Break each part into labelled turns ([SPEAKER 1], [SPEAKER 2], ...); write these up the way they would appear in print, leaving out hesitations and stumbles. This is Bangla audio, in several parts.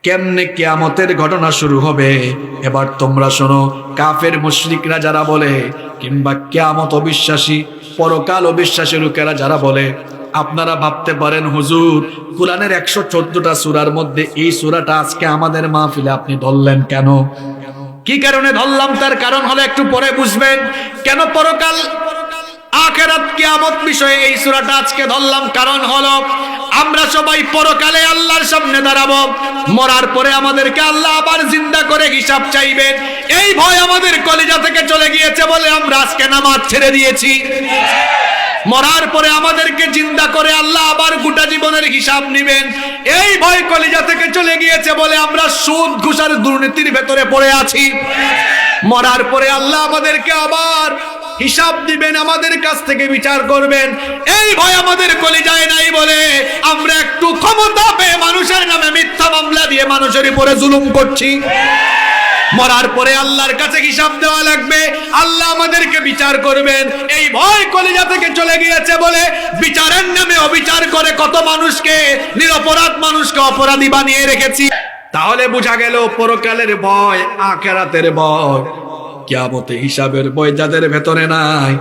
[SPEAKER 1] কেমনে কিয়ামতের ঘটনা শুরু হবে। এবার তোমরা শোনো, কাফের মুশরিকরা যারা বলে, কিংবা কিয়ামত অবিশ্বাসী, পরকাল অবিশ্বাসী লোকেরা যারা বলে, আপনারা ভাবতে পারেন হুজুর, কোরআনের 114টা সূরার মধ্যে এই সূরাটা আজকে আমাদের মাহফিলে আপনি ধরলেন কেন? কি কারণে ধরলাম তার কারণ হলো একটু পরে বুঝবেন। কেন পরকাল আখিরাত কিয়ামত বিষয়ে এই সূরাটা আজকে ধরলাম, কারণ হলো আমরা সবাই পরকালে আল্লাহর সামনে দাঁড়াবো। মরার পরে আমাদেরকে আল্লাহ আবার জিন্দা করে হিসাব চাইবেন। এই ভয় আমাদের কলিজা থেকে চলে গিয়েছে বলে আমরা আজকে নামাজ ছেড়ে দিয়েছি। মরার পরে আমাদেরকে জিন্দা করে আল্লাহ আবার গোটা জীবনের হিসাব নেবেন, এই ভয় কলিজা থেকে চলে গিয়েছে বলে আমরা সুদ ঘুষ আর দুর্নীতির ভেতরে পড়ে আছি। মরার পরে আল্লাহ আমাদেরকে আবার হিসাব দিবেন, আমাদের কাছ থেকে বিচার করবেন, এই ভয় আমাদের কলিজায় নাই বলে আমরা একটু ক্ষমতা পেয়ে মানুষের নামে মিথ্যা মামলা দিয়ে মানুষের উপরে জুলুম করছি। মরার পরে আল্লাহর কাছে হিসাব দেওয়া লাগবে, আল্লাহ আমাদেরকে বিচার করবেন, এই ভয় কলিজা থেকে চলে গিয়েছে বলে বিচারের নামে অবিচার করে কত মানুষকে, নিরপরাধ মানুষকে অপরাধী বানিয়ে রেখেছি। তাহলে বোঝা গেল পরকালের ভয়, আখিরাতের ভয়, কিয়ামতে হিসাবের ভয় যাদের ভেতরে নাই,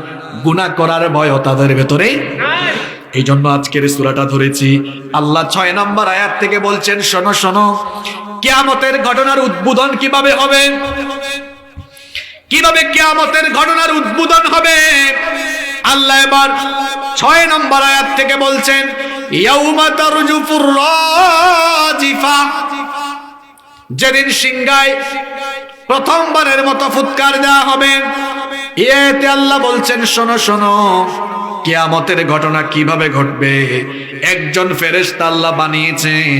[SPEAKER 1] গুনাহ করার ভয়ও তাদের ভেতরে নাই। এই জন্য আজকের সূরাটা ধরেছি। আল্লাহ 6 নম্বর আয়াত থেকে বলছেন, শোনো শোনো, কিয়ামতের ঘটনার উদ্বোধন কিভাবে হবে, কিভাবে কিয়ামতের ঘটনার উদ্বোধন হবে। আল্লাহ এবার 6 নম্বর আয়াত থেকে বলছেন, ইয়াউমা তারজুফুর রাজিফা, যেদিন সিংহায় প্রথমবারের মতো ফুৎকার দেওয়া হবে। এতে আল্লাহ বলছেন, শোনো শোনো, কিয়ামতের ঘটনা কিভাবে ঘটবে। একজন ফেরেশতা আল্লাহ বানিয়েছেন,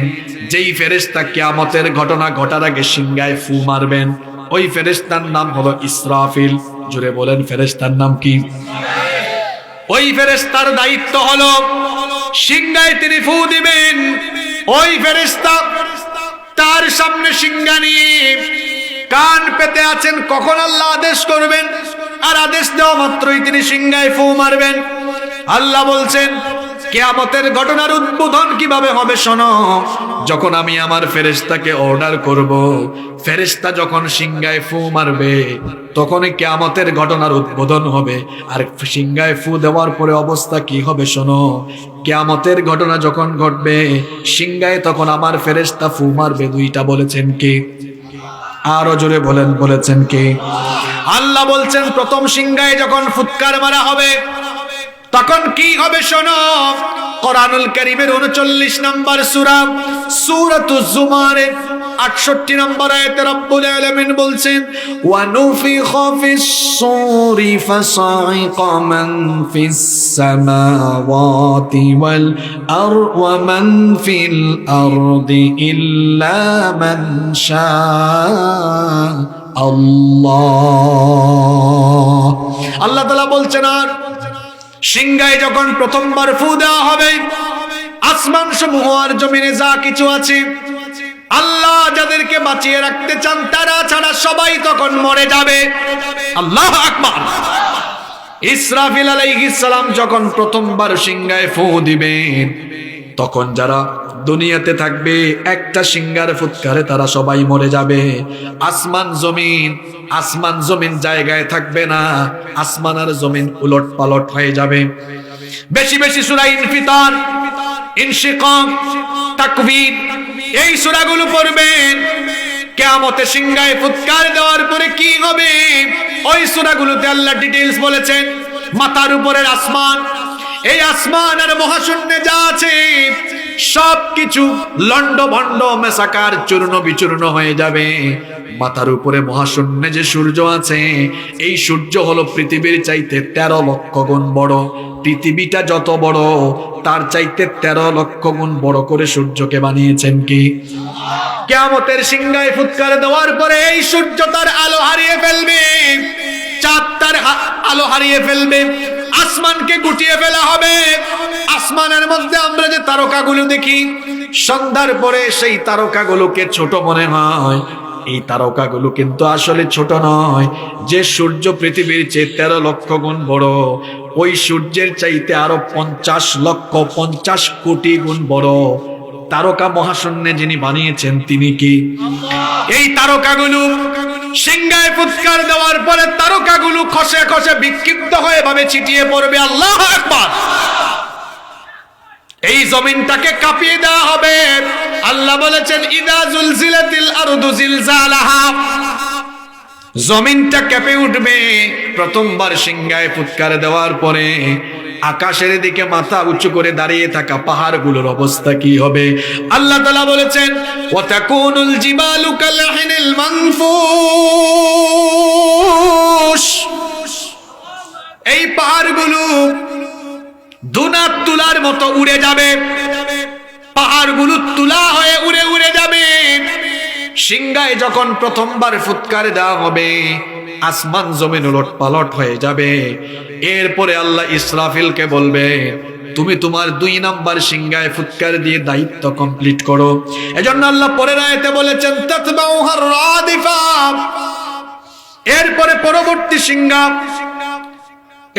[SPEAKER 1] যেই ফেরেশতা কিয়ামতের ঘটনা ঘটার আগে সিংহায় ফু মারবেন, ওই ফেরেশতার নাম হলো ইসরাফিল। জোরে বলেন, ফেরেশতার নাম কি? ওই ফেরেশতার দায়িত্ব হলো সিংহায় তিনি ফু দিবেন। ওই ফেরেশতা তার সামনে সিংহা নিয়ে কান পেতে আছেন, কখন আল্লাহ আদেশ করবেন, আর আদেশ দেওয়া মাত্রই তিনি সিংহায় ফু মারবেন। আল্লাহ বলছেন, কিয়ামতের ঘটনার উদ্বোধন কিভাবে হবে শোনো। যখন আমি আমার ফেরেশতাকে অর্ডার করব, ফেরেশতা যখন সিংহায় ফু মারবে, তখনই কিয়ামতের ঘটনার উদ্বোধন হবে। আর সিংহায় ফু দেওয়ার পরে অবস্থা কি হবে শোনো। কিয়ামতের ঘটনা যখন ঘটবে, সিংহায় তখন আমার ফেরেশতা ফু মারবে। দুইটা বলেছেন কে? আরো জোরে বলেন, বলেছেন কে? আল্লাহ বলছেন, প্রথম সিংহায় যখন ফুৎকার মারা হবে তখন কি হবে শোনো। কোরআনুল কারীমের 39 নম্বর সূরা, সূরাতুজ জুমারের 68 নম্বর আয়াতে রব্বুল আলামিন বলছেন, ওয়া নুফিখা ফিস সূরি ফাসাইকা মান ফিস সামাওয়াতি ওয়াল ওয়া মান ফিল আরদি ইল্লা মান শাআ আল্লাহ। আল্লাহ তাআলা বলছেন, আর সিংহায় যখন প্রথমবার ফু দেওয়া হবে, আসমান সমূহ আর জমিনে যা কিছু আছে, আল্লাহ যাদেরকে বাঁচিয়ে রাখতে চান তারা ছাড়া সবাই তখন মরে যাবে। আল্লাহু আকবার। ইসরাফিল আলাইহিস সালাম যখন প্রথমবার সিংহায় ফু দিবেন, তখন যারা দুনিয়াতে থাকবে একটা সিংহার ফুৎকারে তারা সবাই মরে যাবে। আসমান জমিন জায়গায় থাকবে না, আসমান আর জমিন উলট পালট হয়ে যাবে। বেশি বেশি সূরা ইনফিতার, ইনশিকাক, তাকবীর, এই সূরাগুলো পড়বেন। কিয়ামতে সিংহায় ফুৎকার দেওয়ার পরে কি হবে, ওই সূরাগুলোতে আল্লাহ ডিটেইলস বলেছেন। মাথার উপরের আসমান, এই আসমান আর মহাশূন্যে যা আছে সবকিছু লন্ড ভন্ড মেসাকার চূর্ণ বিচূর্ণ হয়ে যাবে। মাথার উপরে মহাশূন্যে যে সূর্য আছে, এই সূর্য হলো পৃথিবীর চাইতে 13 লক্ষ গুণ বড়। পৃথিবীটা যত বড়, তার চাইতে 13 লক্ষ গুণ বড় করে সূর্যকে বানিয়েছেন কি? কিয়ামতের সিংহায় ফুৎকার দেওয়ার পরে এই সূর্য তার আলো হারিয়ে ফেলবে, চাঁদ তার আলো হারিয়ে ফেলবে, আসমানকে গুটিয়ে ফেলা হবে। আসমানের মধ্যে আমরা যে তারকাগুলো দেখি, সন্ধ্যার পরে সেই তারকাগুলোকে ছোট মনে হয়। এই তারকাগুলো কিন্তু আসলে ছোট নয়। যে সূর্য পৃথিবীর চেয়ে 13 লক্ষ গুণ বড়, ওই সূর্যের চাইতে আরো 50 লক্ষ 50 কোটি গুণ বড় তারকা মহাশূন্যে যিনি বানিয়েছেন তিনি কি? এই তারকাগুলো সিংহায় ফুৎকার দেওয়ার পরে তারকাগুলো খসে খসে বিক্ষিপ্ত হয়ে ভাবে ছিটিয়ে পড়বে। আল্লাহু আকবার। এই জমিনটাকে কাঁপিয়ে দেওয়া হবে। আল্লাহ বলেছেন ইদা জুলজিলাতিল আরদু জিলজালাহা, জমিনটা কেঁপে উঠবে প্রথমবার সিংহায় ফুৎকার দেওয়ার পরে। আকাশের দিকে মাথা উঁচু করে দাঁড়িয়ে থাকা পাহাড়গুলোর অবস্থা কি হবে? আল্লাহ তাআলা বলেছেন ওয়া তাকুনুল জিবালু কালহিনিল মানফুশ, এই পাহাড়গুলো দুনাত তুলার মতো উড়ে যাবে, পাহাড়গুলো তুলা হয়ে উড়ে উড়ে যাবে। সিংহায় যখন প্রথমবার ফুৎকার দেওয়া হবে আসমান জমিন উলটপালট হয়ে যাবে। এরপরে আল্লাহ ইসরাফিলকে বলবে তুমি তোমার 2 নাম্বার সিংহায় ফুৎকার দিয়ে দায়িত্ব কমপ্লিট করো। এজন্য আল্লাহ পরের আয়াতে বলেছেন তাতবাউহার রাদিফা, এরপরে পরবর্তী সিংহা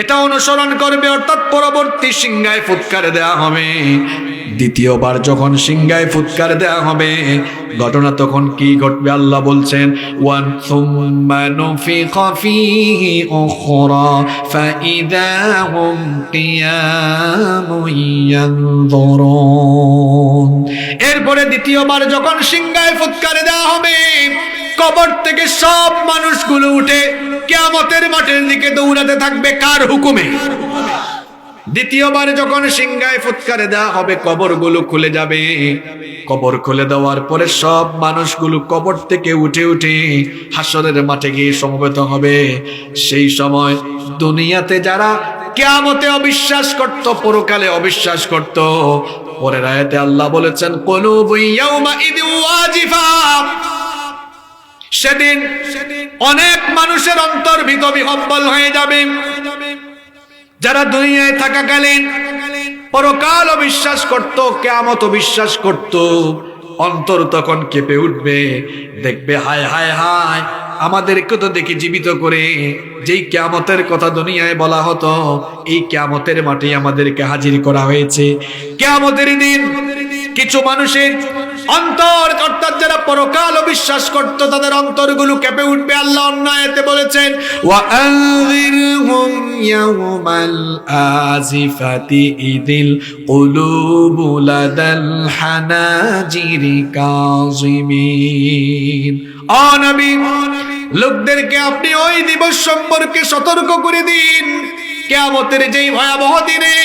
[SPEAKER 1] এটা অনুসরণ করবে, অর্থাৎ পরবর্তী সিংহায় ফুৎকার দেওয়া হবে। দ্বিতীয়বার যখন সিংহায় ফুৎকার দেওয়া হবে ঘটনা তখন কি ঘটবে? আল্লাহ বলছেন ওয়ান সুম্মা নুফিখা ফীহি উখরা ফাইদা হুম কিয়ামুন ইয়ানযুরুন, এরপরে দ্বিতীয়বার যখন সিংহায় ফুৎকার দেওয়া হবে কবর থেকে সব মানুষগুলো উঠে কিয়ামতের মাঠের দিকে দৌড়াতে থাকবে। কার হুকুমে? দ্বিতীয়বার যখন সিংহায় ফুৎকার দেওয়া হবে কবরগুলো খুলে যাবে। কবর খুলে দেওয়ার পরে সব মানুষগুলো কবর থেকে উঠে উঠে হাসরের মাঠে গিয়ে সমবেত হবে। সেই সময় দুনিয়াতে যারা কিয়ামতে অবিশ্বাস করত, পরকালে অবিশ্বাস করত, পরের আয়াতে আল্লাহ বলেছেন কুলুবু ইয়াউমা ইযিন ওয়াজিফা, সেদিন অনেক মানুষের অন্তর ভীত বিহ্বল হয়ে যাবে। যারা দুনিয়ায় থাকাকালীন পরকাল অবিশ্বাস করত, কিয়ামত অবিশ্বাস করত, অন্তর তখন কেঁপে উঠবে। দেখবে হায় হায় হায়, আমাদেরকে তো দেখি জীবিত করে যেই কিয়ামতের কথা দুনিয়ায় বলা হতো এই কিয়ামতের মাঠে আমাদেরকে হাজির করা হয়েছে। কিয়ামতের দিন কিছু মানুষের অন্তর, অর্থাৎ যারা পরকাল অবিশ্বাস করত তাদের অন্তরগুলো কেঁপে উঠবে। আল্লাহ অন্য আয়াতে বলেছেন ওয়া আনযিরহুম ইয়াওমাল আজিফাতি ইযিল কুলুবু লাদাল হানাজিরি কাযিমিন। ও নবী, লোকদেরকে আপনি ওই দিবস সম্পর্কে সতর্ক করে দিন কিয়ামতের যেই ভয়াবহ দিনে,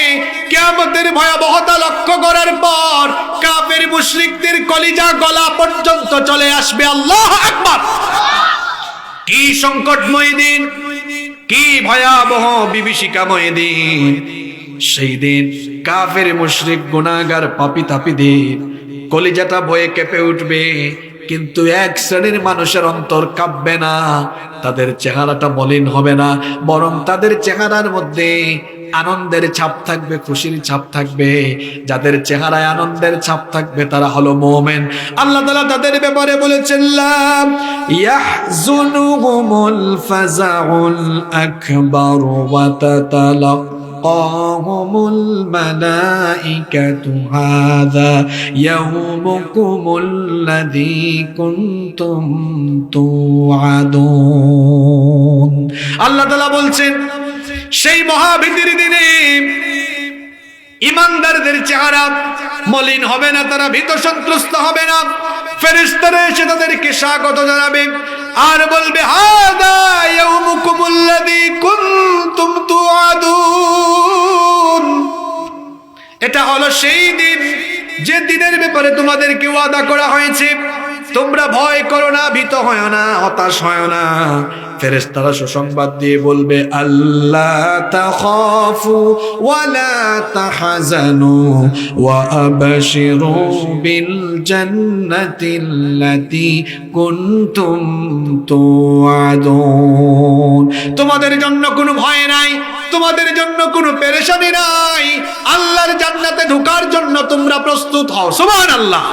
[SPEAKER 1] কিয়ামতের ভয়াবহতা লক্ষ্য করার পর কাফের মুশরিকদের কলিজা গলা পর্যন্ত চলে আসবে। আল্লাহু আকবার। কি সংকটময় দিন, কি ভয়াবহ বিভীষিকাময় দিন। সেই দিন কাফের মুশরিক গুনাহগার পাপী তাপীদের কলিজাটা ভয়ে কেঁপে উঠবে, কিন্তু এক শ্রেণীর মানুষের অন্তর কাঁপবে না, তাদের চেহারাটা মলিন হবে না, বরং তাদের চেহারার মধ্যে আনন্দের ছাপ থাকবে, খুশির ছাপ থাকবে। যাদের চেহারায় আনন্দের ছাপ থাকবে তারা হলো মুমিন। আল্লাহ তাআলা তাদের ব্যাপারে বলেছেন লা ইয়াহজুনুহুমুল ফাযাউল আকবার ওয়া তাতালাক্কাহুমুল মালাইকাতু হাযা ইয়াউমুকুমুল্লাযী কুনতুম তুআদুন। আল্লাহ তাআলা বলছেন সেই মহাভীতির দিনে ইমানদারদের চেহারা মলিন হবে না, তারা ভীত সন্ত্রস্ত হবে না। ফেরেশতারা এসে তাদেরকে স্বাগত জানাবে আর বলবে হাদা ইয়াউমুকুমুল্লাযী কুনতুম তুআদুন, এটা হলো সেই দিন যে দিনের ব্যাপারে তোমাদেরকে ওয়াদা করা হয়েছে। তোমরা ভয় করো না, ভীত হয় না, হতাশ হয় না। ফেরেশতারা সুসংবাদ দিয়ে বলবে আল্লা তাখাফু ওয়া লা তাহজানু ওয়া আবশিরু বিল জান্নাতিল্লাতী কুনতুম তুআদুন। তোমাদের জন্য কোনো ভয় নাই, তোমাদের জন্য কোনো পেরেশানি নাই। আল্লাহর জান্নাতে ঢোকার জন্য তোমরা প্রস্তুত হও। সুবহানাল্লাহ।